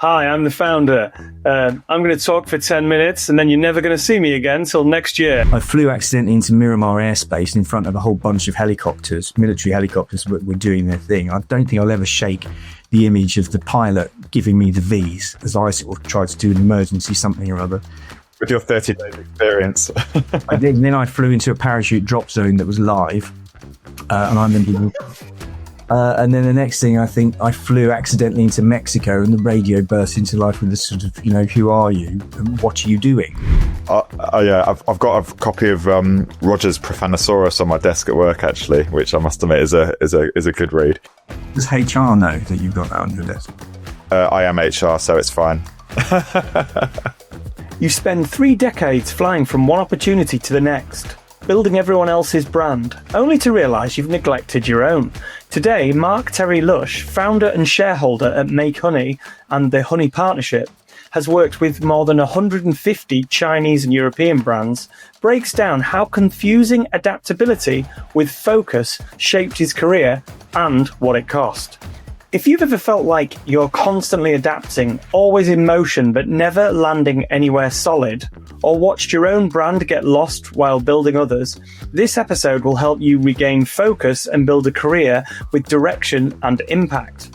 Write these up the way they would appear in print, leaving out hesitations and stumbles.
Hi, I'm the founder. I'm going to talk for 10 minutes and then you're never going to see me again till next year. I flew accidentally into Miramar airspace in front of a whole bunch of helicopters, military helicopters were doing their thing. I don't think I'll ever shake the image of the pilot giving me the V's as I sort of tried to do an emergency something or other. With your 30 days experience. I did, and then I flew into a parachute drop zone that was live. And and then the next thing, I think I flew accidentally into Mexico and the radio burst into life with this sort of, who are you and what are you doing? Yeah, I've got a copy of Roger's Profanosaurus on my desk at work, actually, which I must admit is a good read. Does HR know that you've got that on your desk? I am HR, so it's fine. You spend 3 decades flying from one opportunity to the next, building everyone else's brand, only to realise you've neglected your own. Today, Terry Lush, founder and shareholder at Make Honey and the Honey Partnership, has worked with more than 150 Chinese and European brands, breaks down how confusing adaptability with focus shaped his career and what it cost. If you've ever felt like you're constantly adapting, always in motion but never landing anywhere solid, or watched your own brand get lost while building others, this episode will help you regain focus and build a career with direction and impact.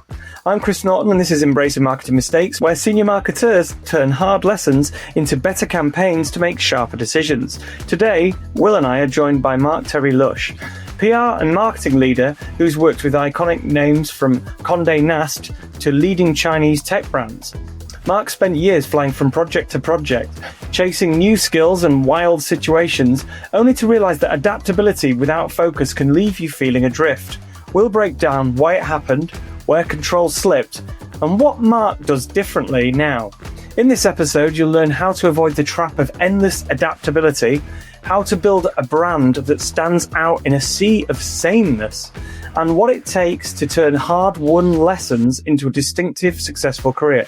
I'm Chris Norton and this is Embracing Marketing Mistakes, where senior marketers turn hard lessons into better campaigns to make sharper decisions. Today, Will and I are joined by Terry Lush, PR and marketing leader who's worked with iconic names from Condé Nast to leading Chinese tech brands. Mark spent years flying from project to project, chasing new skills and wild situations, only to realise that adaptability without focus can leave you feeling adrift. We'll break down why it happened, where control slipped, and what Mark does differently now. In this episode, you'll learn how to avoid the trap of endless adaptability, how to build a brand that stands out in a sea of sameness, and what it takes to turn hard-won lessons into a distinctive, successful career.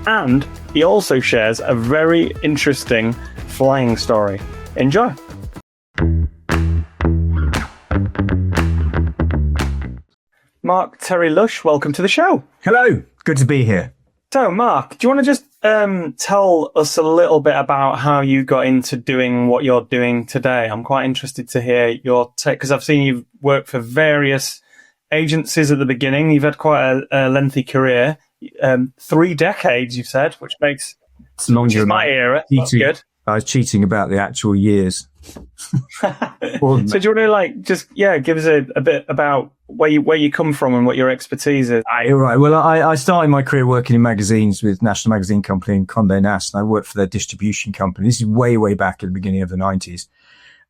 And he also shares a very interesting flying story. Enjoy! Terry Lush, welcome to the show. Hello, good to be here. So, Mark, do you want to just tell us a little bit about how you got into doing what you're doing today? I'm quite interested to hear your take, because I've seen you've worked for various agencies at the beginning. You've had quite a lengthy career, 3 decades, you've said, which makes longer my era. That's good. I was cheating about the actual years. So do you want to give us a bit about where you come from and what your expertise is? Right. Well, I started my career working in magazines with National Magazine Company and Condé Nast, and I worked for their distribution company. This is way, way back at the beginning of the 90s.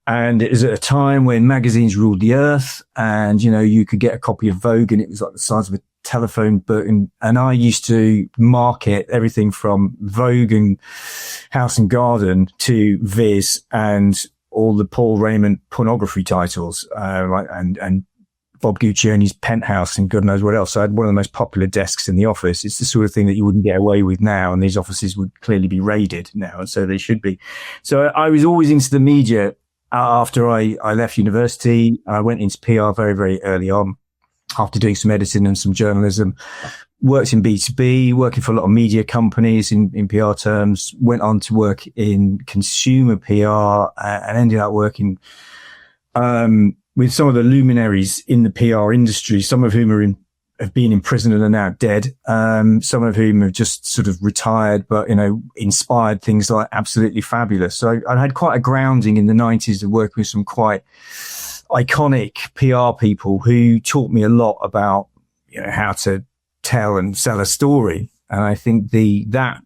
And it was at a time when magazines ruled the earth, and, you could get a copy of Vogue and it was like the size of a telephone book. And I used to market everything from Vogue and House and Garden to Viz and all the Paul Raymond pornography titles, and Bob Guccioni's Penthouse and God knows what else. So I had one of the most popular desks in the office. It's the sort of thing that you wouldn't get away with now, and these offices would clearly be raided now, and so they should be. So I was always into the media. After I left university, I went into PR very, very early on, after doing some editing and some journalism. Worked in B2B, working for a lot of media companies in PR terms, went on to work in consumer PR, and ended up working with some of the luminaries in the PR industry, some of whom have been in prison and are now dead, some of whom have just sort of retired, but, inspired things like Absolutely Fabulous. So I had quite a grounding in the 90s of working with some quite iconic PR people who taught me a lot about, how to tell and sell a story. And I think that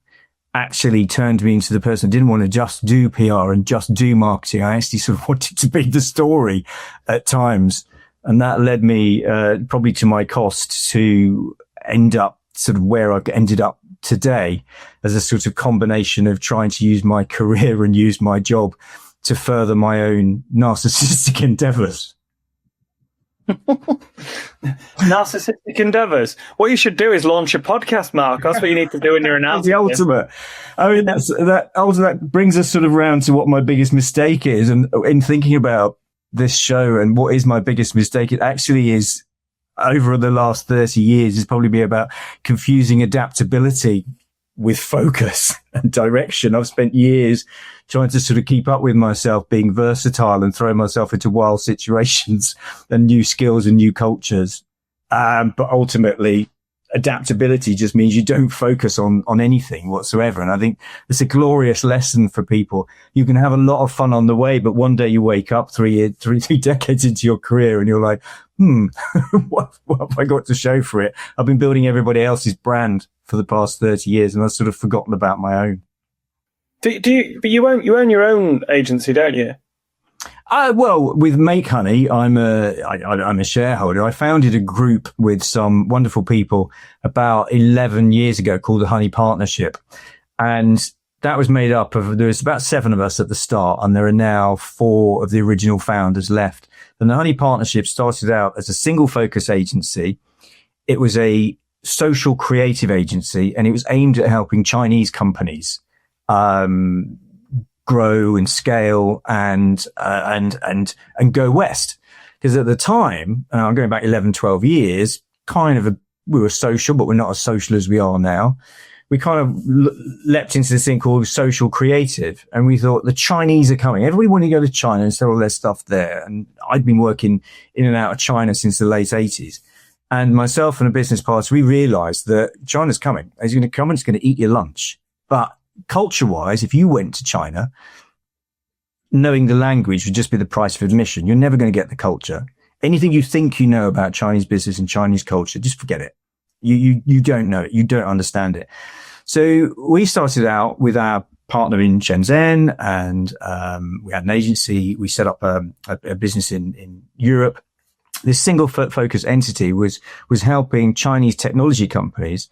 actually turned me into the person who didn't want to just do PR and just do marketing. I actually sort of wanted to be the story at times. And that led me, probably to my cost, to end up sort of where I ended up today, as a sort of combination of trying to use my career and use my job to further my own narcissistic endeavors. Narcissistic endeavors. What you should do is launch a podcast, Mark. That's what you need to do in your announcement. The ultimate. I mean, that brings us sort of round to what my biggest mistake is. And in thinking about this show and what is my biggest mistake, it actually is over the last 30 years is probably be about confusing adaptability with focus and direction. I've spent years trying to sort of keep up with myself, being versatile and throw myself into wild situations and new skills and new cultures. But ultimately, adaptability just means you don't focus on anything whatsoever. And I think it's a glorious lesson for people. You can have a lot of fun on the way, but one day you wake up three decades into your career and you're like, what have I got to show for it? I've been building everybody else's brand for the past 30 years and I've sort of forgotten about my own. But you own your own agency, don't you? Well, with Make Honey, I'm a shareholder. I founded a group with some wonderful people about 11 years ago called the Honey Partnership. And that was made up of, there was about 7 of us at the start, and there are now 4 of the original founders left. And the Honey Partnership started out as a single focus agency. It was a social creative agency, and it was aimed at helping Chinese companies, grow and scale and go west. Because at the time, I'm going back 11, 12 years, we were social, but we're not as social as we are now. We kind of leapt into this thing called social creative. And we thought the Chinese are coming. Everybody wanted to go to China and sell all their stuff there. And I'd been working in and out of China since the late 80s. And myself and a business partner, we realized that China's coming. It's going to come and it's going to eat your lunch. But culture-wise, if you went to China, knowing the language would just be the price of admission. You're never going to get the culture. Anything you think you know about Chinese business and Chinese culture, just forget it. You don't know it. You don't understand it. So we started out with our partner in Shenzhen, and we had an agency. We set up a business in Europe. This single focus entity was helping Chinese technology companies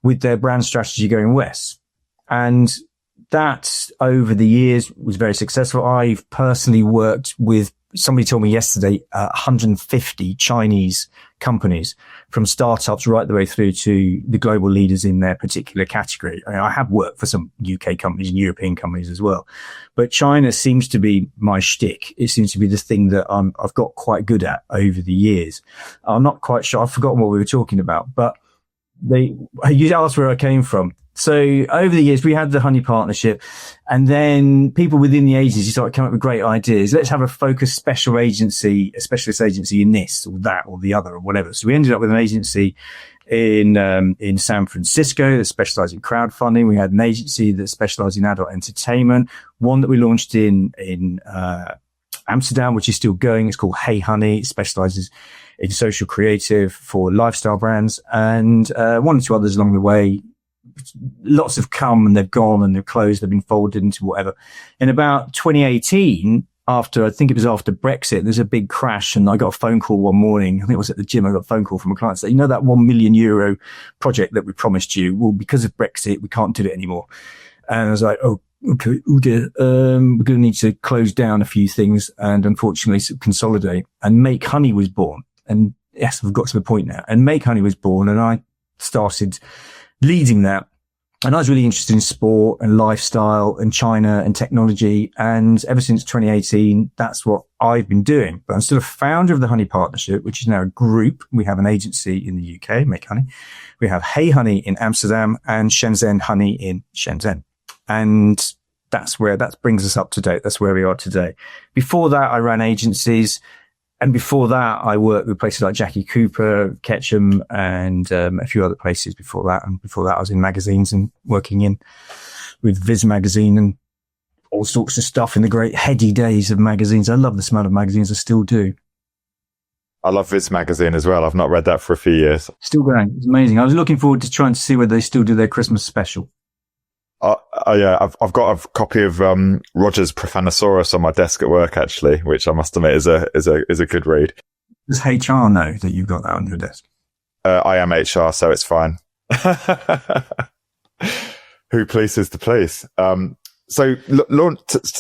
with their brand strategy going west. And that over the years was very successful. I've personally worked with, somebody told me yesterday, 150 Chinese companies, from startups right the way through to the global leaders in their particular category. I have worked for some UK companies and European companies as well, but China seems to be my shtick. It seems to be the thing that I've got quite good at over the years. I'm not quite sure. I've forgotten what we were talking about, but you asked where I came from. So over the years, we had the Honey Partnership, and then people within the agency started coming up with great ideas. Let's have a focused specialist agency in this or that or the other or whatever. So we ended up with an agency in San Francisco that specialized in crowdfunding. We had an agency that specialized in adult entertainment. One that we launched in Amsterdam, which is still going. It's called Hey Honey. It specializes in social creative for lifestyle brands, and 1 or 2 others along the way. Lots have come and they've gone and they've closed, they've been folded into whatever. In about 2018, after Brexit, there's a big crash, and I got a phone call one morning. I think it was at the gym. I got a phone call from a client saying, that €1 million project that we promised you, well, because of Brexit, we can't do it anymore. And I was like, oh, okay, we're going to need to close down a few things and unfortunately consolidate. And Make Honey was born. And yes, we've got to the point now. And Make Honey was born, and I started leading that. And I was really interested in sport and lifestyle and China and technology. And ever since 2018, that's what I've been doing. But I'm still a founder of the Honey Partnership, which is now a group. We have an agency in the UK, Make Honey. We have Hey Honey in Amsterdam and Shenzhen Honey in Shenzhen. And that brings us up to date. That's where we are today. Before that, I ran agencies. And before that, I worked with places like Jackie Cooper, Ketchum, and a few other places before that. And before that, I was in magazines and working with Viz magazine and all sorts of stuff in the great heady days of magazines. I love the smell of magazines. I still do. I love Viz magazine as well. I've not read that for a few years. Still going. It's amazing. I was looking forward to trying to see whether they still do their Christmas special. Yeah, I've got a copy of Roger's Profanosaurus on my desk at work, actually, which I must admit is a good read. Does HR know that you've got that on your desk? I am HR, so it's fine. Who polices the police? So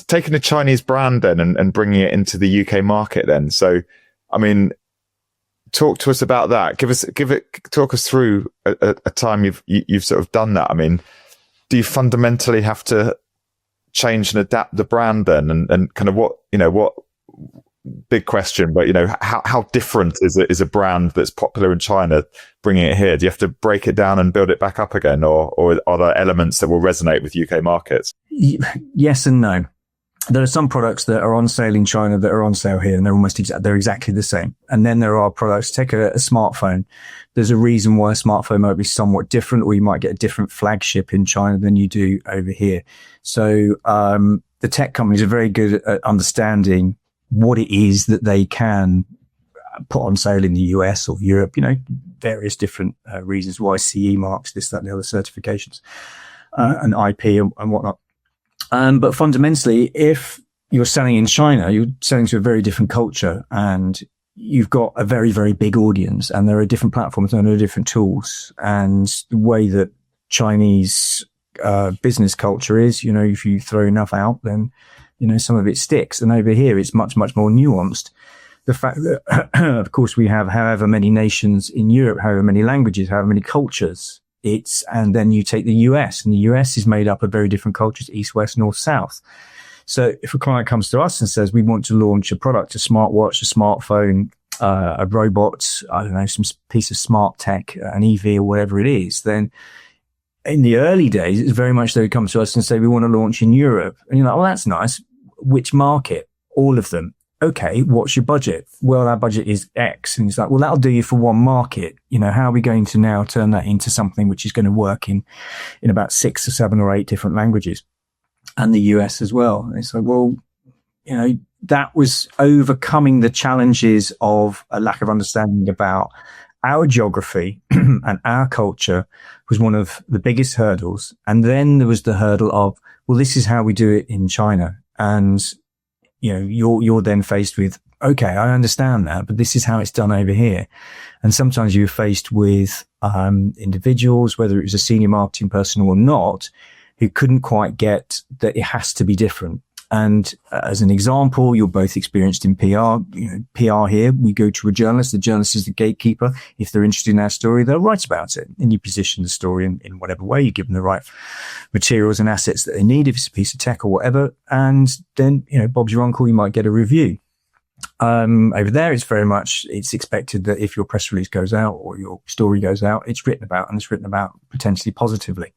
taking a Chinese brand then and bringing it into the UK market then. So, I mean, talk to us about that. Talk us through a time you've sort of done that. I mean, do you fundamentally have to change and adapt the brand then? And kind of what big question, but how different is a brand that's popular in China bringing it here? Do you have to break it down and build it back up again, or are there elements that will resonate with UK markets? Yes and no. There are some products that are on sale in China that are on sale here, and they're exactly the same. And then there are products, take a smartphone. There's a reason why a smartphone might be somewhat different, or you might get a different flagship in China than you do over here. So, the tech companies are very good at understanding what it is that they can put on sale in the US or Europe, various different reasons why CE marks, this, that, and the other certifications, and IP and whatnot. But fundamentally, if you're selling in China, you're selling to a very different culture, and you've got a very, very big audience, and there are different platforms and there are different tools. And the way that Chinese business culture is, if you throw enough out, then, some of it sticks. And over here, it's much, much more nuanced. The fact that, of course, we have however many nations in Europe, however many languages, however many cultures, and then you take the US, and the US is made up of very different cultures, east, west, north, south. So if a client comes to us and says, we want to launch a product, a smartwatch, a smartphone, a robot, I don't know, some piece of smart tech, an EV or whatever it is, then in the early days, it's very much they would come to us and say, we want to launch in Europe. And you're like, well, that's nice. Which market? All of them. Okay, what's your budget? Well, our budget is X. And it's like, well, that'll do you for one market. How are we going to now turn that into something which is going to work in about 6 or 7 or 8 different languages, and the US as well? And it's like, well, that was overcoming the challenges of a lack of understanding about our geography and our culture was one of the biggest hurdles. And then there was the hurdle of, well, this is how we do it in China. And you're then faced with, okay, I understand that, but this is how it's done over here. And sometimes you're faced with individuals, whether it was a senior marketing person or not, who couldn't quite get that it has to be different. And as an example, you're both experienced in PR. PR here, we go to a journalist. The journalist is the gatekeeper. If they're interested in our story, they'll write about it. And you position the story in whatever way. You give them the right materials and assets that they need, if it's a piece of tech or whatever. And then, Bob's your uncle, you might get a review. Over there, it's expected that if your press release goes out or your story goes out, it's written about, and it's written about potentially positively.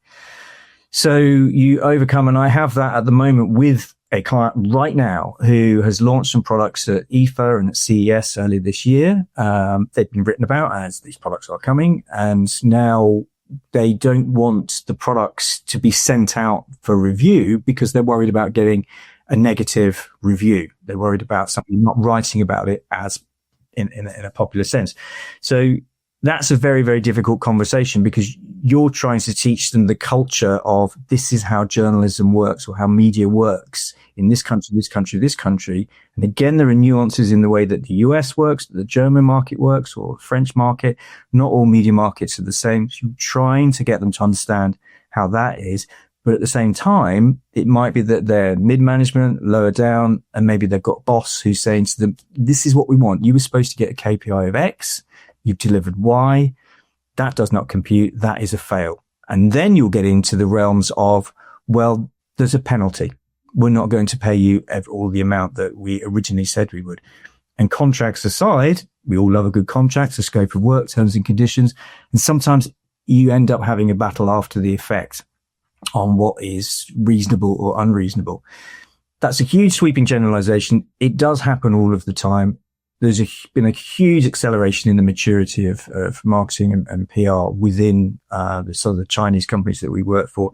So you overcome, and I have that at the moment with a client right now who has launched some products at IFA and at CES earlier this year. They've been written about as these products are coming, and now they don't want the products to be sent out for review because they're worried about getting a negative review. They're worried about somebody not writing about it as in a popular sense. So that's a very, very difficult conversation because you're trying to teach them the culture of this is how journalism works or how media works in this country, this country, this country. And again, there are nuances in the way that the US works, the German market works, or French market. Not all media markets are the same. So you're trying to get them to understand how that is. But at the same time, it might be that they're mid-management, lower down, and maybe they've got a boss who's saying to them, this is what we want. You were supposed to get a KPI of X. You've delivered Y. That does not compute. That is a fail. And then you'll get into the realms of, well, there's a penalty. We're not going to pay you all the amount that we originally said we would. And contracts aside, we all love a good contract, the scope of work, terms and conditions. And sometimes you end up having a battle after the effect on what is reasonable or unreasonable. That's a huge sweeping generalization. It does happen all of the time. There's been a huge acceleration in the maturity of marketing and PR within the Chinese companies that we work for.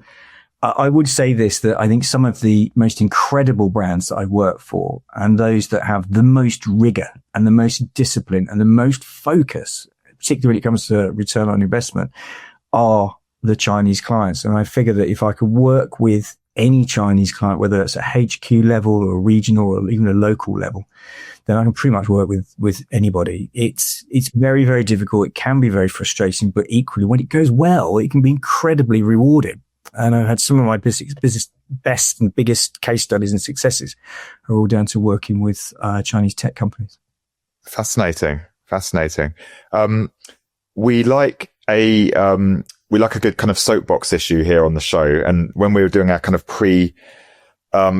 I would say this, that I think some of the most incredible brands that I work for and those that have the most rigor and the most discipline and the most focus, particularly when it comes to return on investment, are the Chinese clients. And I figure that if I could work with any Chinese client, whether it's at HQ level or regional or even a local level, then I can pretty much work with anybody. It's very, very difficult. It can be very frustrating, but equally when it goes well, it can be incredibly rewarding. And I've had some of my business best and biggest case studies and successes are all down to working with Chinese tech companies. Fascinating. We like a good kind of soapbox issue here on the show. And when we were doing our kind of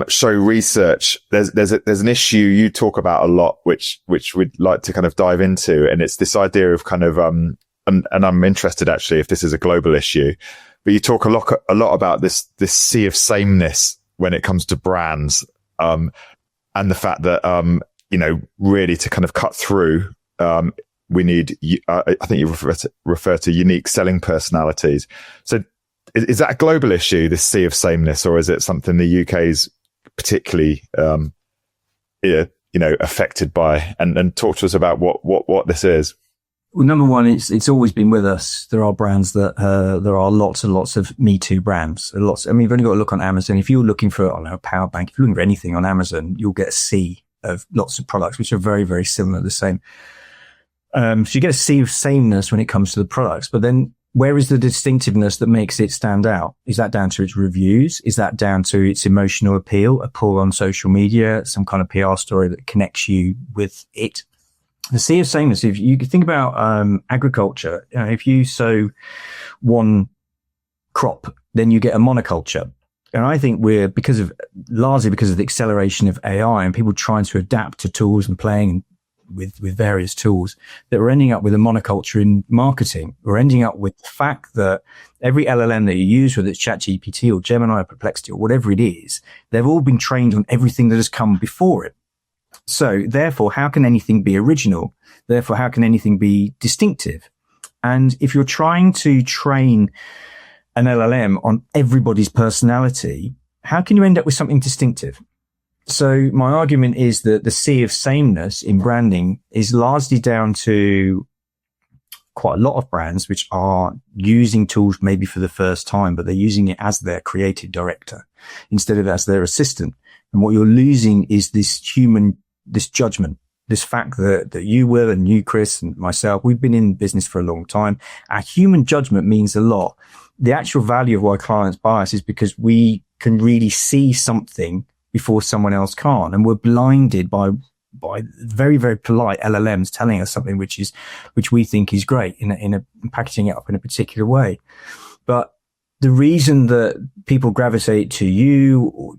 show research, there's an issue you talk about a lot, which we'd like to kind of dive into. And it's this idea of kind of, and I'm interested actually if this is a global issue, but you talk a lot about this sea of sameness when it comes to brands, and the fact that, really to kind of cut through, we need, I think you refer to unique selling personalities. So is that a global issue, this sea of sameness, or is it something the UK's particularly, affected by? And talk to us about what this is. Well, number one, it's always been with us. There are brands that, there are lots and lots of Me Too brands. Lots. I mean, you've only got to look on Amazon. If you're looking for, a power bank, if you're looking for anything on Amazon, you'll get a sea of lots of products, which are very, very similar, the same. So you get a sea of sameness when it comes to the products, but then where is the distinctiveness that makes it stand out? Is that down to its reviews? Is that down to its emotional appeal, a pull on social media, some kind of PR story that connects you with it? The sea of sameness, if you think about agriculture, if you sow one crop, then you get a monoculture. And I think we're, largely because of the acceleration of AI and people trying to adapt to tools and playing with various tools, that we're ending up with a monoculture in marketing. We're ending up with the fact that every LLM that you use, whether it's ChatGPT or Gemini or Perplexity or whatever it is, they've all been trained on everything that has come before it. So therefore, how can anything be original? Therefore, how can anything be distinctive? And if you're trying to train an LLM on everybody's personality, how can you end up with something distinctive? So my argument is that the sea of sameness in branding is largely down to quite a lot of brands which are using tools maybe for the first time, but they're using it as their creative director instead of as their assistant. And what you're losing is this judgment, this fact that you, Will, and you, Chris, and myself, we've been in business for a long time. Our human judgment means a lot. The actual value of why clients buy us is because we can really see something before someone else can't. And we're blinded by very, very polite LLMs telling us something which we think is great in packaging it up in a particular way. But the reason that people gravitate to you, or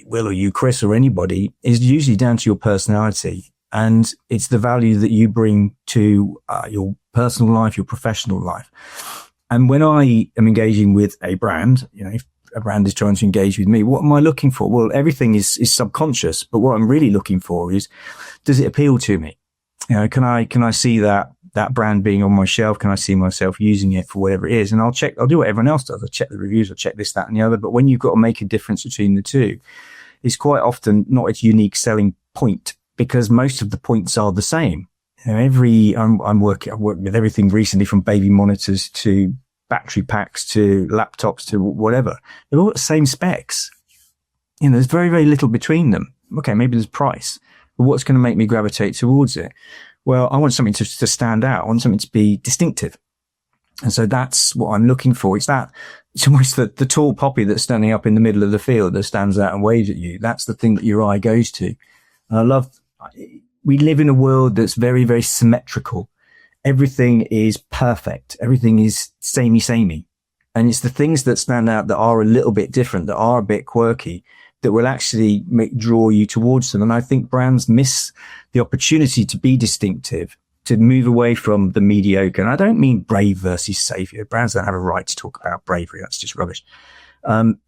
Will, or you, Chris, or anybody, is usually down to your personality. And it's the value that you bring to your personal life, your professional life. And when I am engaging with a brand, if a brand is trying to engage with me, what am I looking for? Well, everything is subconscious, but what I'm really looking for is, does it appeal to me? Can I see that brand being on my shelf? Can I see myself using it for whatever it is? And I'll do what everyone else does. I'll check the reviews, I'll check this, that, and the other. But when you've got to make a difference between the two, it's quite often not its unique selling point, because most of the points are the same. I've worked with everything recently, from baby monitors to battery packs to laptops to whatever. They're all the same specs. There's very, very little between them. Okay, maybe there's price, but what's going to make me gravitate towards it? Well, I want something to stand out. I want something to be distinctive. And so that's what I'm looking for. It's almost the tall poppy that's standing up in the middle of the field that stands out and waves at you. That's the thing that your eye goes to. And we live in a world that's very, very symmetrical. Everything is perfect. Everything is samey. And it's the things that stand out that are a little bit different, that are a bit quirky, that will actually draw you towards them. And I think brands miss the opportunity to be distinctive, to move away from the mediocre. And I don't mean brave versus savior. Brands don't have a right to talk about bravery. That's just rubbish.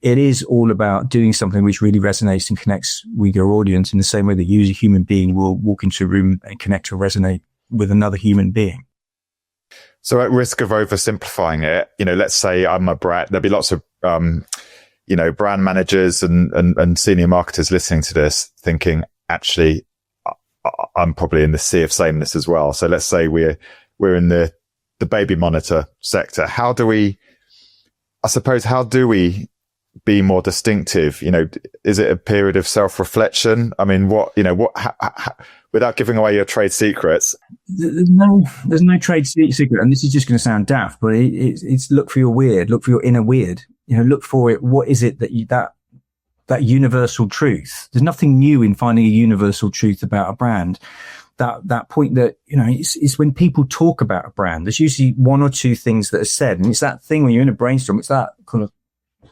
It is all about doing something which really resonates and connects with your audience in the same way that you as a human being will walk into a room and connect or resonate with another human being. So at risk of oversimplifying it, let's say I'm a brand, there'll be lots of, brand managers and senior marketers listening to this thinking, actually, I'm probably in the sea of sameness as well. So let's say we're in the baby monitor sector. How do we be more distinctive? Is it a period of self-reflection? I mean, without giving away your trade secrets. There's no trade secret. And this is just going to sound daft, but it's look for your weird, look for your inner weird, look for it. What is it that universal truth? There's nothing new in finding a universal truth about a brand. That point that, it's when people talk about a brand, there's usually one or two things that are said. And it's that thing when you're in a brainstorm, it's that kind of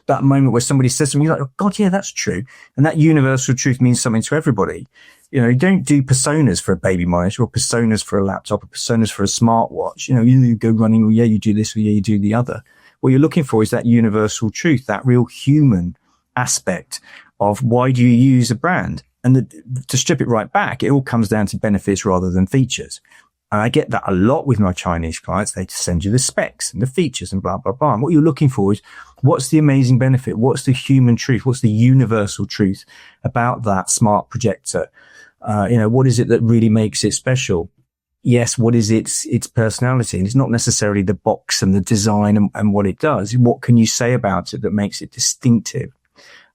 that moment where somebody says something, you're like, oh God, yeah, that's true. And that universal truth means something to everybody. You know, you don't do personas for a baby monitor or personas for a laptop or personas for a smartwatch. You know, you go running, or yeah, you do this, or yeah, you do the other. What you're looking for is that universal truth, that real human aspect of why do you use a brand? And to strip it right back, it all comes down to benefits rather than features. And I get that a lot with my Chinese clients. They send you the specs and the features and blah, blah, blah. And what you're looking for is what's the amazing benefit? What's the human truth? What's the universal truth about that smart projector? What is it that really makes it special? Yes, what is its personality? And it's not necessarily the box and the design and what it does. What can you say about it that makes it distinctive?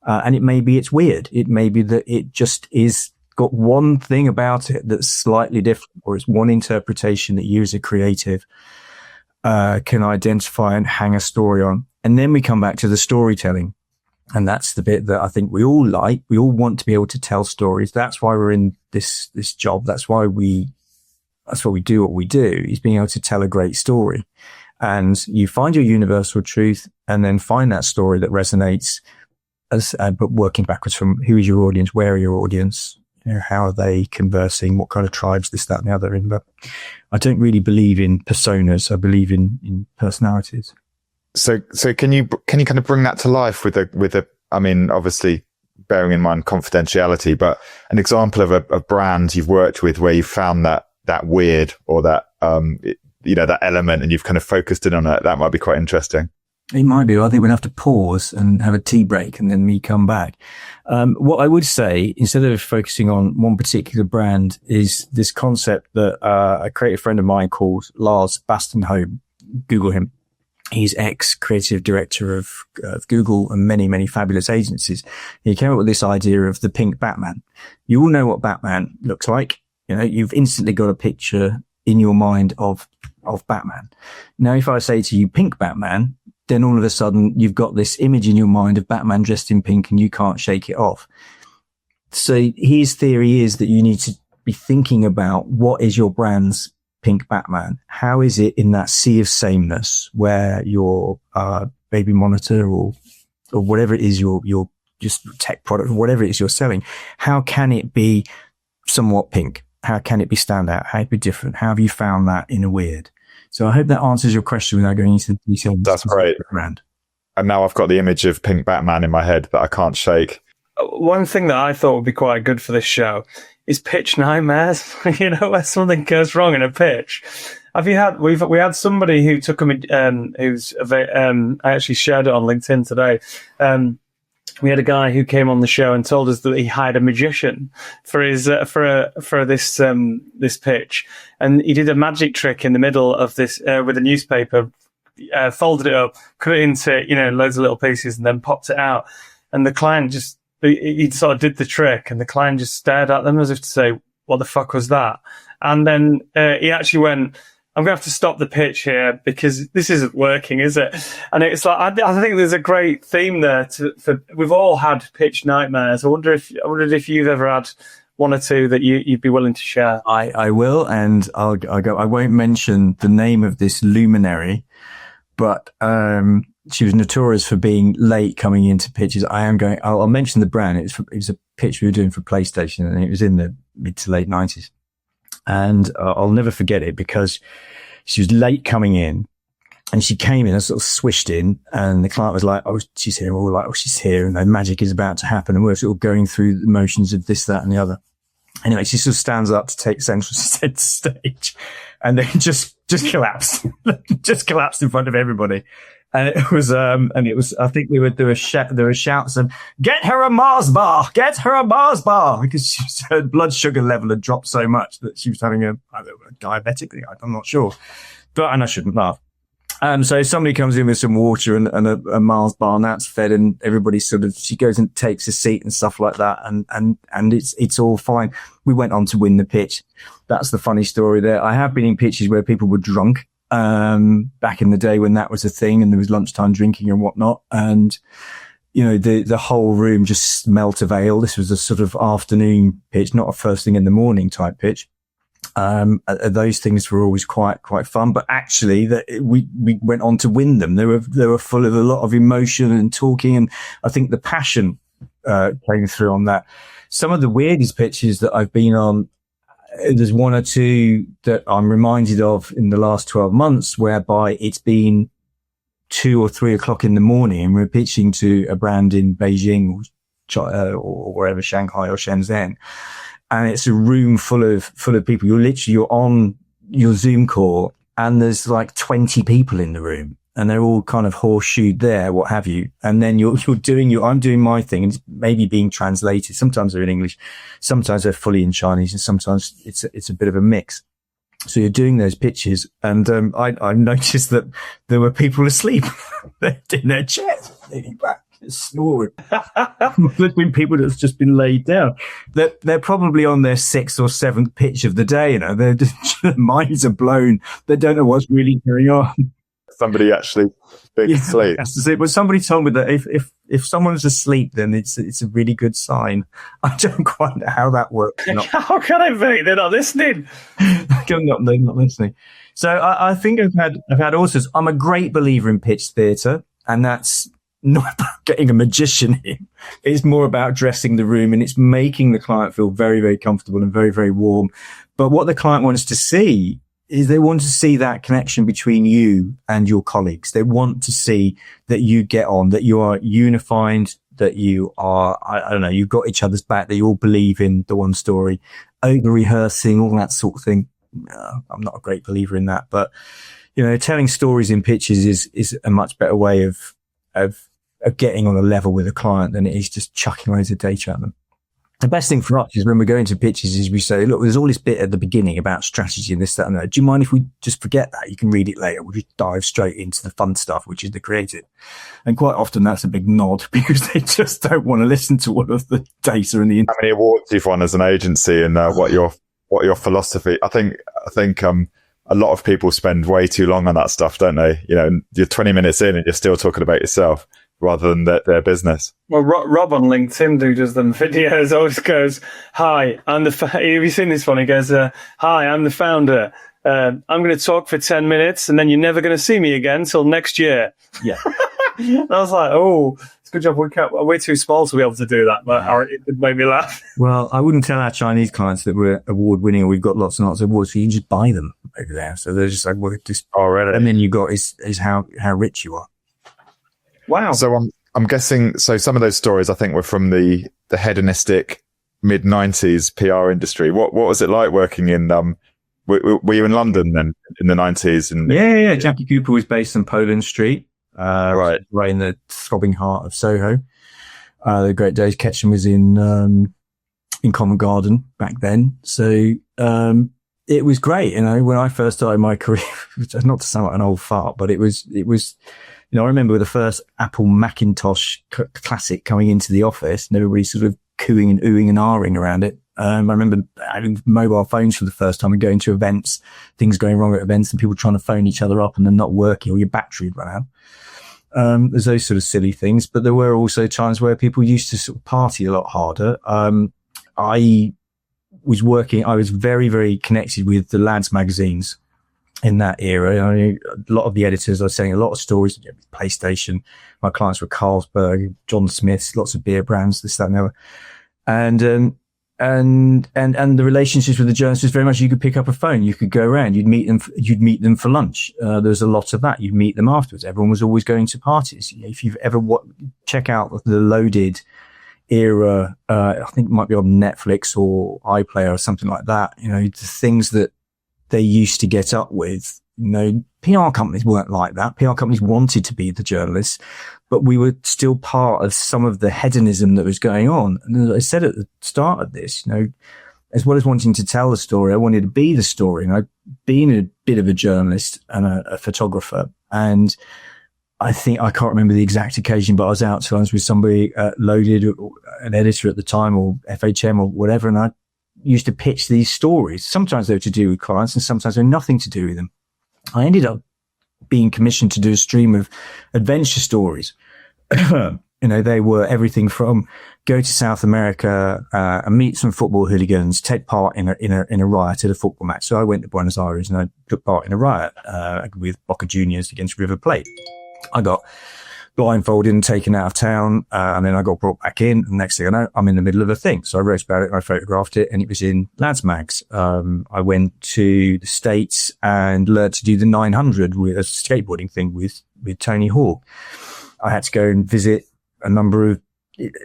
And it may be it's weird. It may be that it just is got one thing about it that's slightly different, or it's one interpretation that you as a creative can identify and hang a story on. And then we come back to the storytelling. And that's the bit that I think we all like. We all want to be able to tell stories. That's why we're in this job. That's why we do what we do, is being able to tell a great story. And you find your universal truth and then find that story that resonates but working backwards from who is your audience? Where are your audience? You know, how are they conversing? What kind of tribes, this, that, and the other in? But I don't really believe in personas. I believe in personalities. So can you kind of bring that to life with a, I mean, obviously bearing in mind confidentiality, but an example of a brand you've worked with where you found that weird or that, that element and you've kind of focused in on it. That might be quite interesting. It might be. I think we'll have to pause and have a tea break and then me come back. What I would say, instead of focusing on one particular brand, is this concept that a creative friend of mine called Lars Bastenholm. Google him. He's ex-creative director of Google and many, many fabulous agencies. He came up with this idea of the pink Batman. You all know what Batman looks like. You know, you've instantly got a picture in your mind of Batman. Now, if I say to you pink Batman, then all of a sudden you've got this image in your mind of Batman dressed in pink and you can't shake it off. So his theory is that you need to be thinking about what is your brand's pink Batman? How is it in that sea of sameness where your baby monitor or whatever it is, your just tech product or whatever it is you're selling, how can it be somewhat pink? How can it be stand out? How can it be different? How have you found that in a weird? So I hope that answers your question without going into the details. That's great. Brand. And now I've got the image of pink Batman in my head that I can't shake. One thing that I thought would be quite good for this show is pitch nightmares. You know, where something goes wrong in a pitch. Have you had? We had somebody who took I actually shared it on LinkedIn today. We had a guy who came on the show and told us that he hired a magician for his for this pitch, and he did a magic trick in the middle of this with a newspaper, folded it up, cut it into loads of little pieces, and then popped it out. And the client he sort of did the trick, and the client just stared at them as if to say, "What the fuck was that?" And then he actually went, I'm going to have to stop the pitch here because this isn't working, is it? And it's like, I think there's a great theme there we've all had pitch nightmares. I wondered if you've ever had one or two that you'd be willing to share. I will, and I'll go. I won't mention the name of this luminary, but she was notorious for being late coming into pitches. I'll mention the brand. It was a pitch we were doing for PlayStation, and it was in the mid to late 90s. And I'll never forget it because she was late coming in, and she came in and sort of swished in, and the client was like, "Oh, she's here." And we were like, "Oh, she's here," and the magic is about to happen. And we're sort of going through the motions of this, that, and the other. Anyway, she sort of stands up to take central stage, and then just collapsed, just collapsed in front of everybody. And it was, I think there were shouts of, "Get her a Mars bar! Get her a Mars bar!" Because her blood sugar level had dropped so much that she was having a diabetic thing. I'm not sure. And I shouldn't laugh. So somebody comes in with some water and a Mars bar, and that's fed, and everybody she goes and takes a seat and stuff like that. And it's all fine. We went on to win the pitch. That's the funny story there. I have been in pitches where people were drunk. Back in the day when that was a thing and there was lunchtime drinking and whatnot. And, the whole room just smelt of ale. This was a sort of afternoon pitch, not a first thing in the morning type pitch. Those things were always quite fun, but actually we went on to win them. They were full of a lot of emotion and talking. And I think the passion, came through on that. Some of the weirdest pitches that I've been on, there's one or two that I'm reminded of in the last 12 months whereby it's been 2 or 3 o'clock in the morning and we're pitching to a brand in Beijing or wherever, Shanghai or Shenzhen. And it's a room full of people. You're on your Zoom call and there's like 20 people in the room and they're all kind of horseshoed there, what have you. And then I'm doing my thing and it's maybe being translated. Sometimes they're in English, sometimes they're fully in Chinese, and sometimes it's a bit of a mix. So you're doing those pitches, and I noticed that there were people asleep in their chairs, leaning back, snoring. There's been people that's just been laid down. They're probably on their 6th or 7th pitch of the day. Their minds are blown. They don't know what's really going on. Somebody actually big asleep. But somebody told me that if someone's asleep, then it's a really good sign. I don't quite know how that works. How can I be? They're not listening. They're not listening. So I think I've had all sorts. I'm a great believer in pitch theatre, and that's not about getting a magician in. It's more about dressing the room, and it's making the client feel very, very comfortable and very, very warm. But what the client wants to see is they want to see that connection between you and your colleagues. They want to see that you get on, that you are unified, that you are, I don't know, you've got each other's back, that you all believe in the one story, over rehearsing, all that sort of thing. I'm not a great believer in that, but telling stories in pitches is a much better way of getting on a level with a client than it is just chucking loads of data at them. The best thing for us is when we're going to pitches is we say, look, there's all this bit at the beginning about strategy and this, that, and that. Do you mind if we just forget that? You can read it later. We'll just dive straight into the fun stuff, which is the creative. And quite often that's a big nod because they just don't want to listen to all of the data and the. How many awards you've won as an agency and what your philosophy? I think a lot of people spend way too long on that stuff, don't they? You're 20 minutes in and you're still talking about yourself rather than their business. Well, Rob on LinkedIn, who does them videos, always goes, "Hi, I'm the." Have you seen this one? He goes, "Hi, I'm the founder. I'm going to talk for 10 minutes, and then you're never going to see me again till next year." Yeah. And I was like, "Oh, it's a good job. We're too small to be able to do that," but it made me laugh. Well, I wouldn't tell our Chinese clients that we're award winning or we've got lots and lots of awards. So you can just buy them over there. So they're just like, "Well, just already." And then you got is how rich you are. Wow. So I'm guessing. So some of those stories I think were from the hedonistic mid 90s PR industry. What was it like working in? Were you in London then in the 90s? And yeah. Jackie Cooper was based on Poland Street, right in the throbbing heart of Soho. The great days. Ketchum was in Covent Garden back then, so it was great. When I first started my career, not to sound like an old fart, but it was. I remember the first Apple Macintosh Classic coming into the office and everybody sort of cooing and oohing and ahhing around it. I remember having mobile phones for the first time and going to events, things going wrong at events and people trying to phone each other up and then not working or your battery had run out. There's those sort of silly things, but there were also times where people used to sort of party a lot harder. I was very, very connected with the lads magazines in that era. A lot of the editors are saying a lot of stories, PlayStation. My clients were Carlsberg, John Smith's, lots of beer brands, this, that, and the other. And the relationships with the journalists was very much you could pick up a phone, you could go around, you'd meet them for lunch. There's a lot of that. You'd meet them afterwards. Everyone was always going to parties. If you've ever check out the Loaded era, I think it might be on Netflix or iPlayer or something like that. The things that they used to get up with, PR companies weren't like that. PR companies wanted to be the journalists, but we were still part of some of the hedonism that was going on. And as I said at the start of this, as well as wanting to tell the story, I wanted to be the story. And I've been a bit of a journalist and a photographer. And I think, I can't remember the exact occasion, but I was out times with somebody Loaded, an editor at the time, or FHM or whatever. And I used to pitch these stories. Sometimes they were to do with clients and sometimes they were nothing to do with them. I ended up being commissioned to do a stream of adventure stories They were everything from go to South America, and meet some football hooligans, take part in a riot at a football match. So I went to Buenos Aires and I took part in a riot, with Boca Juniors against River Plate. I got blindfolded and taken out of town, and then I got brought back in. And next thing I know, I'm in the middle of a thing. So I wrote about it and I photographed it, and it was in Lads Mags. I went to the States and learned to do the 900 with a skateboarding thing with Tony Hawk. I had to go and visit a number of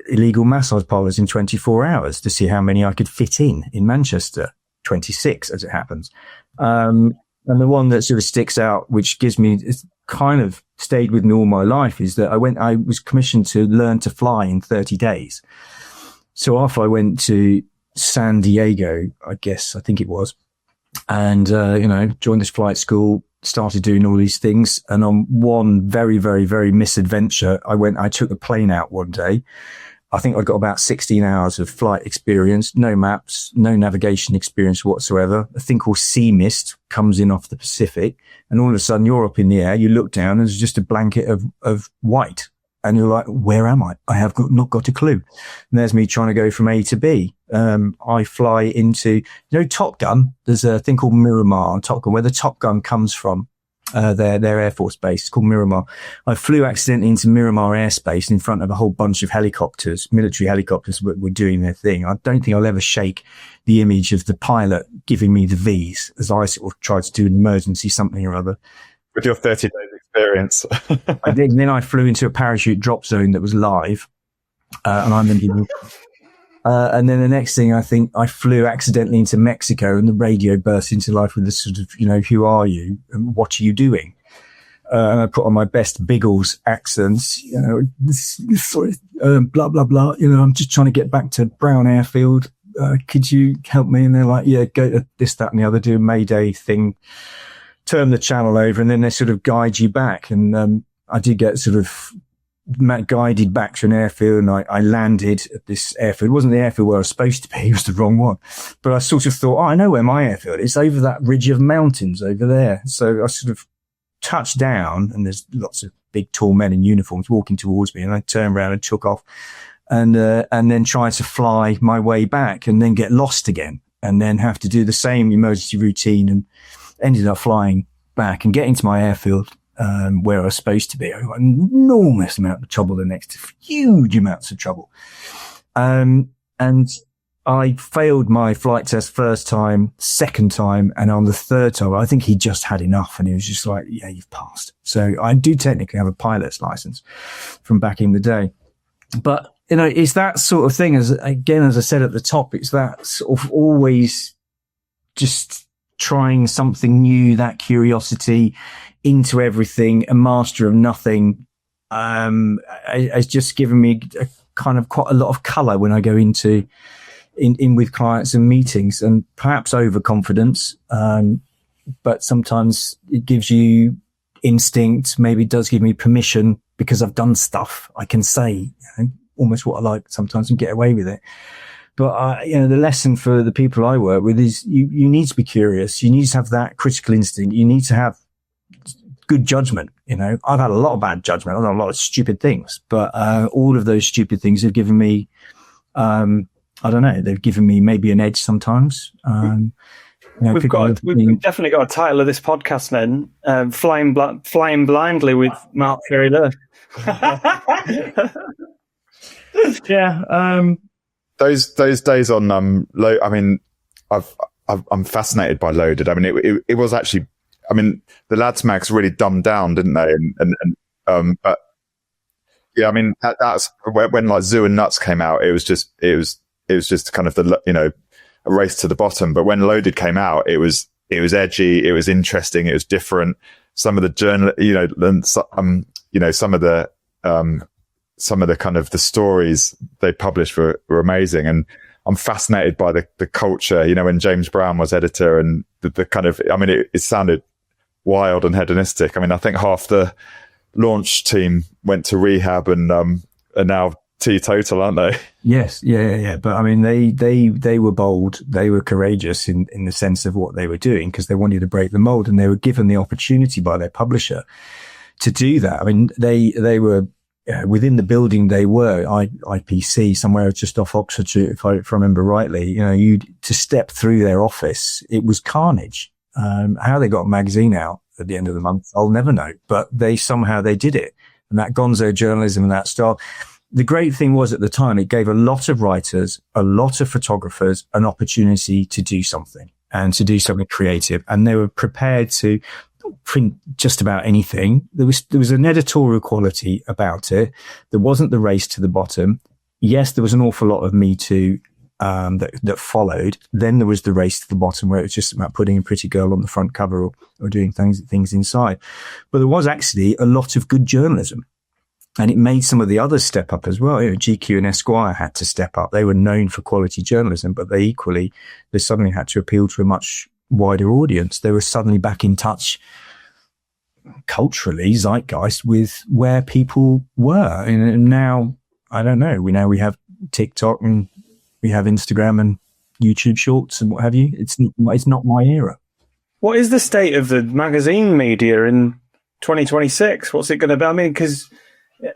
illegal massage parlors in 24 hours to see how many I could fit in Manchester. 26 as it happens. And the one that sort of sticks out, which gives me, it's kind of stayed with me all my life, is that I was commissioned to learn to fly in 30 days. So off I went to San Diego, I think it was, and, joined this flight school, started doing all these things. And on one very, very, very misadventure, I took the plane out one day. I think I got about 16 hours of flight experience, no maps, no navigation experience whatsoever. A thing called sea mist comes in off the Pacific, and all of a sudden you're up in the air, you look down and there's just a blanket of white. And you're like, where am I? I have not got a clue. And there's me trying to go from A to B. I fly into, Top Gun. There's a thing called Miramar on Top Gun, where the Top Gun comes from. Their Air Force base. It's called Miramar. I flew accidentally into Miramar airspace in front of a whole bunch of helicopters, military helicopters were doing their thing. I don't think I'll ever shake the image of the pilot giving me the V's as I sort of tried to do an emergency something or other. With your 30 days experience. I did. And then I flew into a parachute drop zone that was live. And I'm in and then the next thing, I think I flew accidentally into Mexico, and the radio burst into life with this sort of, who are you and what are you doing? And I put on my best Biggles accents, blah, blah, blah. I'm just trying to get back to Brown Airfield. Could you help me? And they're like, yeah, go to this, that, and the other, do a Mayday thing, turn the channel over, and then they sort of guide you back. And I did get sort of guided back to an airfield, and I landed at this airfield. It wasn't the airfield where I was supposed to be. It was the wrong one. But I sort of thought, I know where my airfield is. It's over that ridge of mountains over there. So I sort of touched down, and there's lots of big, tall men in uniforms walking towards me, and I turned around and took off, and then tried to fly my way back, and then get lost again, and then have to do the same emergency routine, and ended up flying back and getting to my airfield. Where I was supposed to be. I got an enormous amount of trouble the next, huge amounts of trouble. And I failed my flight test first time, second time, and on the third time, I think he just had enough, and he was just like, yeah, you've passed. So I do technically have a pilot's license from back in the day. But, it's that sort of thing, as I said at the top, it's that sort of always just trying something new, that curiosity into everything, a master of nothing, has just given me a kind of quite a lot of color when I go in with clients and meetings, and perhaps overconfidence. But sometimes it gives you instinct, maybe it does give me permission because I've done stuff. I can say, almost what I like sometimes and get away with it. But, the lesson for the people I work with is you need to be curious. You need to have that critical instinct. You need to have good judgment. I've had a lot of bad judgment. I've done a lot of stupid things, but, all of those stupid things have given me, I don't know, they've given me maybe an edge sometimes. We've definitely got a title of this podcast then, Flying Blindly with Mark Terry Lush. Yeah. Those days on I'm fascinated by Loaded. I mean, it was actually, the Lads Mags really dumbed down, didn't they? But yeah, that's when like Zoo and Nuts came out. It was just kind of a race to the bottom. But when Loaded came out, it was edgy, it was interesting, it was different. Some of the some of the kind of the stories they published were amazing. And I'm fascinated by the culture, when James Brown was editor, and the kind of, it sounded wild and hedonistic. I think half the launch team went to rehab and are now teetotal, aren't they? Yes. Yeah. But they were bold. They were courageous in the sense of what they were doing, because they wanted to break the mold, and they were given the opportunity by their publisher to do that. They were within the building they were, IPC, somewhere just off Oxford Street, if I remember rightly, to step through their office, it was carnage. How they got a magazine out at the end of the month, I'll never know, but somehow they did it. And that gonzo journalism and that style. The great thing was at the time, it gave a lot of writers, a lot of photographers an opportunity to do something and to do something creative. And they were prepared to print just about anything. There was an editorial quality about it. There wasn't the race to the bottom. Yes, there was an awful lot of Me Too that followed. Then there was the race to the bottom, where it was just about putting a pretty girl on the front cover or doing things inside. But there was actually a lot of good journalism. And it made some of the others step up as well. GQ and Esquire had to step up. They were known for quality journalism, but they suddenly had to appeal to a much wider audience. They were suddenly back in touch culturally, zeitgeist, with where people were. And now, I don't know, we have TikTok and we have Instagram and YouTube Shorts and what have you. It's not my era. What is the state of the magazine media in 2026? What's it going to be? I mean, because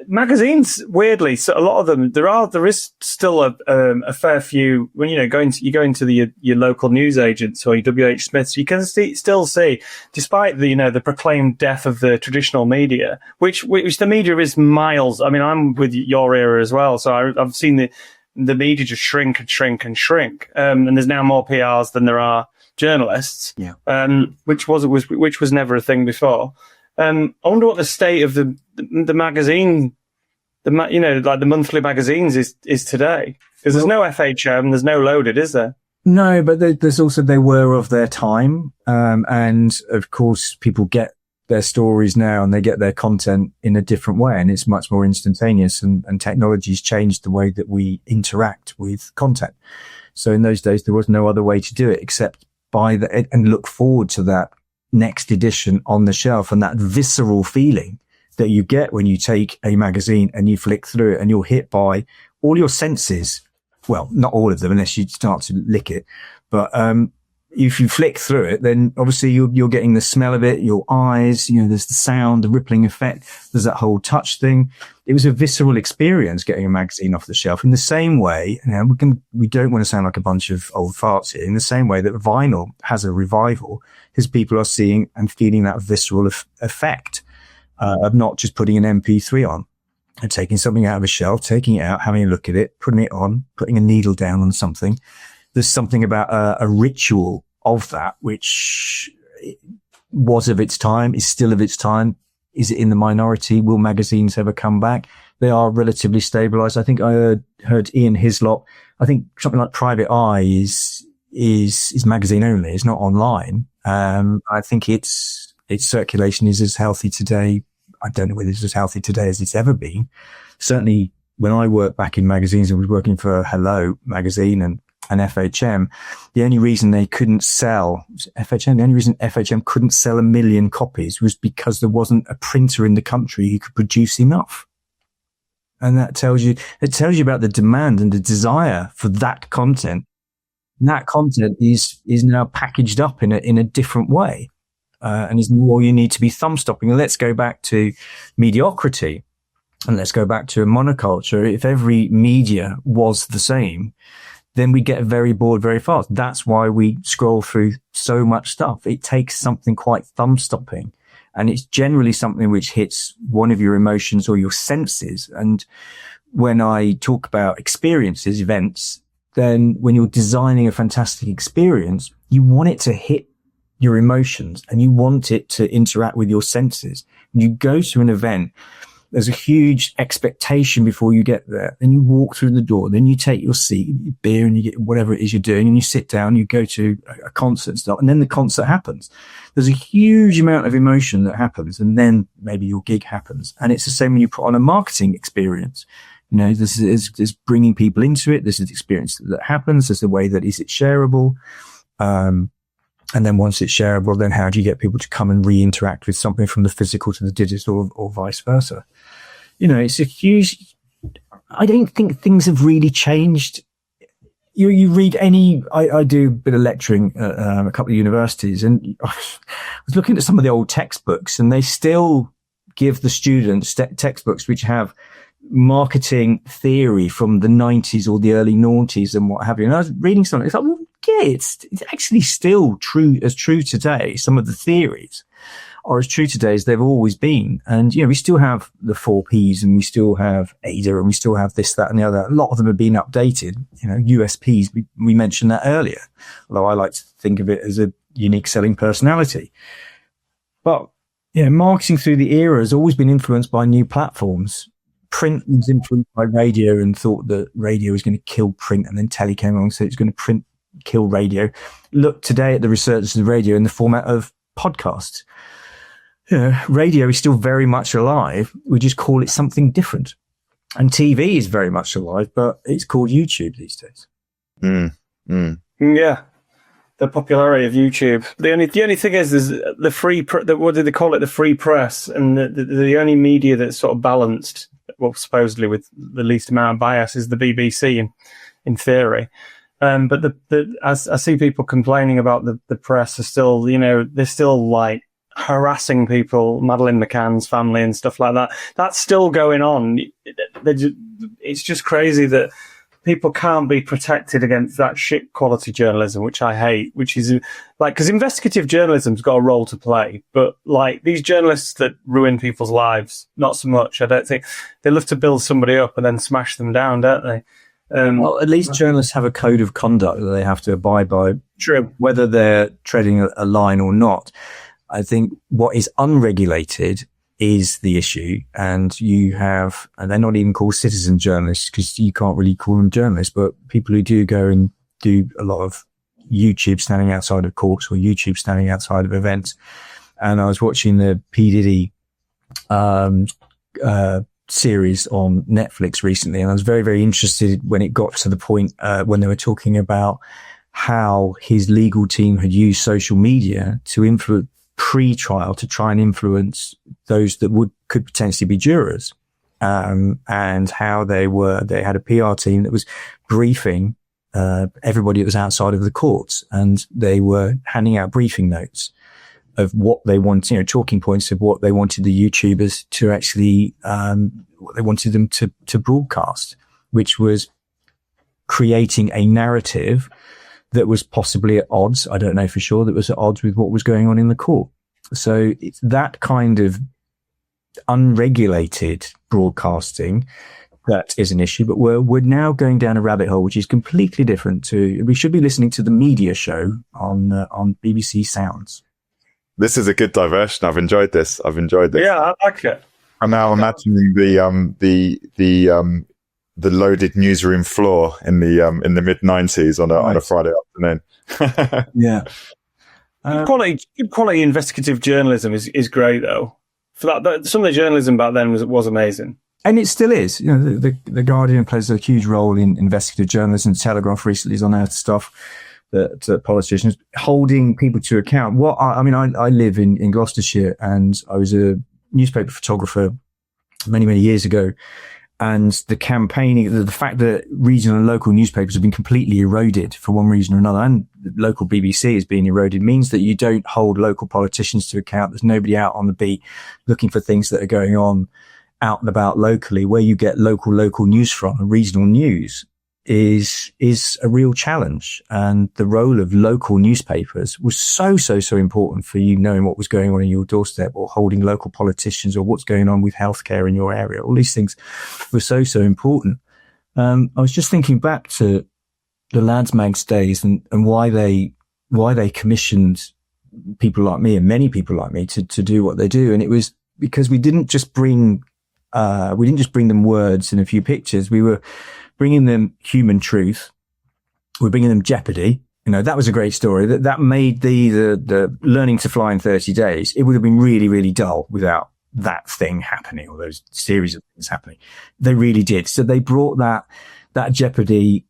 magazines, weirdly, so a lot of them, there is still a fair few. When you go into your local news agents or your WH Smiths, you can still see, despite the proclaimed death of the traditional media, which the media is miles. I mean, I'm with your era as well, so I've seen the media just shrink and shrink and shrink, and there's now more PRs than there are journalists. Yeah. Which was never a thing before. I wonder what the state of the magazine, like the monthly magazines is today. Because there's no FHM, there's no Loaded, is there? No, but there's also, they were of their time. And of course, people get their stories now and they get their content in a different way. And it's much more instantaneous, and technology's changed the way that we interact with content. So in those days, there was no other way to do it except and look forward to that next edition on the shelf, and that visceral feeling that you get when you take a magazine and you flick through it and you're hit by all your senses. Well, not all of them unless you start to lick it. But, if you flick through it, then obviously you're getting the smell of it, your eyes, there's the sound, the rippling effect. There's that whole touch thing. It was a visceral experience getting a magazine off the shelf. In the same way, we don't want to sound like a bunch of old farts here. In the same way that vinyl has a revival, because people are seeing and feeling that visceral effect of not just putting an MP3 on and taking something out of a shelf, taking it out, having a look at it, putting it on, putting a needle down on something. There's something about a ritual of that, which was of its time, is still of its time. Is it in the minority? Will magazines ever come back? They are relatively stabilized. I think I heard Ian Hislop. I think something like Private Eye is magazine only. It's not online. I think its circulation is as healthy today. I don't know whether it's as healthy today as it's ever been. Certainly when I worked back in magazines, I was working for Hello magazine and FHM. The only reason they couldn't sell FHM, the only reason FHM couldn't sell 1 million copies was because there wasn't a printer in the country who could produce enough. And it tells you about the demand and the desire for that content. And that content is now packaged up in a different way. And is more you need to be thumb stopping. And let's go back to mediocrity. And let's go back to a monoculture. If every media was the same, then we get very bored very fast. That's why we scroll through so much stuff. It takes something quite thumb-stopping, and it's generally something which hits one of your emotions or your senses. And when I talk about experiences, events, then when you're designing a fantastic experience, you want it to hit your emotions and you want it to interact with your senses. And you go to an event, there's a huge expectation before you get there. Then you walk through the door. Then you take your seat, your beer, and you get whatever it is you're doing, and you sit down. You go to a concert and stuff, and then the concert happens. There's a huge amount of emotion that happens, and then maybe your gig happens. And it's the same when you put on a marketing experience. This is bringing people into it. This is the experience that happens. There's the way that is it shareable. And then once it's shareable, then how do you get people to come and re-interact with something from the physical to the digital or vice versa? It's a huge, I don't think things have really changed. You read I do a bit of lecturing at a couple of universities, and I was looking at some of the old textbooks, and they still give the students textbooks which have marketing theory from the 90s or the early noughties and what have you. And I was reading something. It's like, well, yeah, it's actually still true today. Some of the theories are as true today as they've always been. And, we still have the 4Ps and we still have ADA and we still have this, that and the other. A lot of them have been updated, USPs. We mentioned that earlier, although I like to think of it as a unique selling personality. But, marketing through the era has always been influenced by new platforms. Print was influenced by radio and thought that radio was going to kill print, and then telly came along and said it's going to kill radio. Look today at the resurgence of radio in the format of podcasts. Radio is still very much alive. We just call it something different. And TV is very much alive, but it's called YouTube these days. Yeah. The popularity of YouTube. The only thing is the free, what do they call it? The free press, and the only media that's sort of balanced, well, supposedly with the least amount of bias, is the BBC in theory. But I see people complaining about the press are still, they're still like harassing people, Madeleine McCann's family and stuff like that. That's still going on. It's just crazy that people can't be protected against that shit quality journalism, which I hate, which is like, because investigative journalism's got a role to play, but like these journalists that ruin people's lives, not so much. I don't think they love to build somebody up and then smash them down, don't they? Well, at least journalists have a code of conduct that they have to abide by. True. Whether they're treading a line or not. I think what is unregulated is the issue, and they're not even called citizen journalists because you can't really call them journalists, but people who do go and do a lot of YouTube standing outside of courts or YouTube standing outside of events. And I was watching the P. Diddy, series on Netflix recently, and I was very, very interested when it got to the point, when they were talking about how his legal team had used social media to influence pre-trial to try and influence those that could potentially be jurors, and how they had a PR team that was briefing everybody that was outside of the courts, and they were handing out briefing notes of what they want, talking points of what they wanted the YouTubers to actually, what they wanted them to broadcast, which was creating a narrative that was possibly at odds. I don't know for sure, that was at odds with what was going on in the court. So it's that kind of unregulated broadcasting that is an issue, but we're now going down a rabbit hole, which is completely different we should be listening to the media show on BBC Sounds. This is a good diversion. I've enjoyed this. Yeah, I like it. I'm now imagining the loaded newsroom floor in the mid 90s on a Friday afternoon. Yeah. Good quality investigative journalism is great though. For that, some of the journalism back then was amazing. And it still is. The Guardian plays a huge role in investigative journalism. Telegraph recently has unearthed stuff that politicians holding people to account. I live in Gloucestershire, and I was a newspaper photographer many, many years ago. And the campaigning, the fact that regional and local newspapers have been completely eroded for one reason or another, and the local BBC is being eroded, means that you don't hold local politicians to account. There's nobody out on the beat looking for things that are going on out and about locally. Where you get local news from, and regional news is a real challenge. And the role of local newspapers was so important for you knowing what was going on in your doorstep, or holding local politicians, or what's going on with healthcare in your area. All these things were so important. I was just thinking back to the Lads Mags days and why they commissioned people like me, and many people like me, to do what they do. And it was because we didn't just bring them words and a few pictures. We were bringing them human truth. We're bringing them jeopardy. That was a great story. That made the learning to fly in 30 days. It would have been really, really dull without that thing happening, or those series of things happening. They really did. So they brought that jeopardy,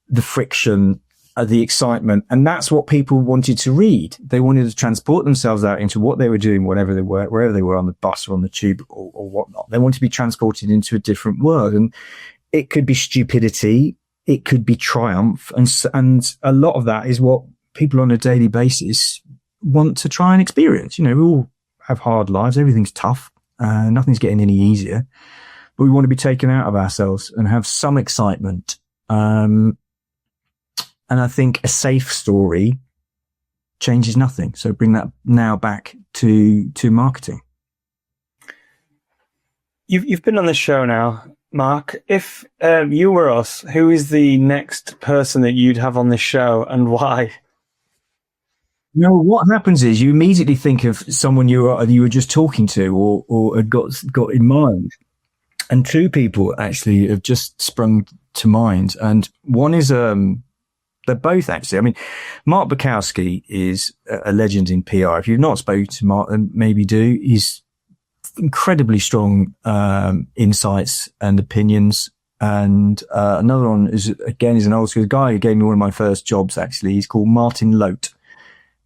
the friction, the excitement, and that's what people wanted to read. They wanted to transport themselves out into what they were doing, wherever they were on the bus or on the tube or whatnot. They wanted to be transported into a different world, and it could be stupidity, it could be triumph, and a lot of that is what people on a daily basis want to try and experience. We all have hard lives, everything's tough, nothing's getting any easier. but we want to be taken out of ourselves and have some excitement. And I think a safe story changes nothing. So bring that now back to marketing. You've been on this show now, Mark. If you were us, who is the next person that you'd have on this show and why? What happens is you immediately think of someone you were just talking to or had got in mind. And two people actually have just sprung to mind. And one is, they're both actually. I mean, Mark Bukowski is a legend in PR. If you've not spoken to Mark, then maybe do. He's incredibly strong insights and opinions. And another one is an old school guy who gave me one of my first jobs. Actually, he's called Martin Lote,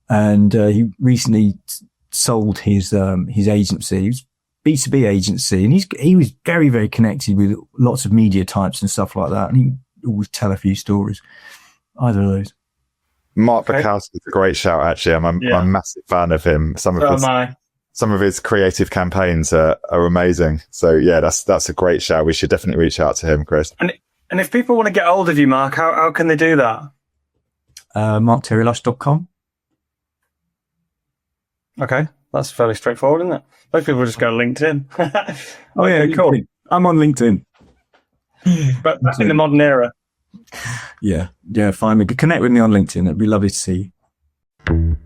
and he recently sold his agency. He was B2B agency, and he was very, very connected with lots of media types and stuff like that. And he always tell a few stories. Either of those. Mark Bukowski is a great shout. Actually, I'm a massive fan of him. Some of his creative campaigns are amazing. So yeah, that's a great shout. We should definitely reach out to him, Chris. And if people want to get hold of you, Mark, how can they do that? markterrylush.com. Okay, that's fairly straightforward, isn't it? Most people just go to LinkedIn. Oh yeah, cool. I'm on LinkedIn. But that's in the modern era. Yeah. Find me. Connect with me on LinkedIn. It'd be lovely to see you.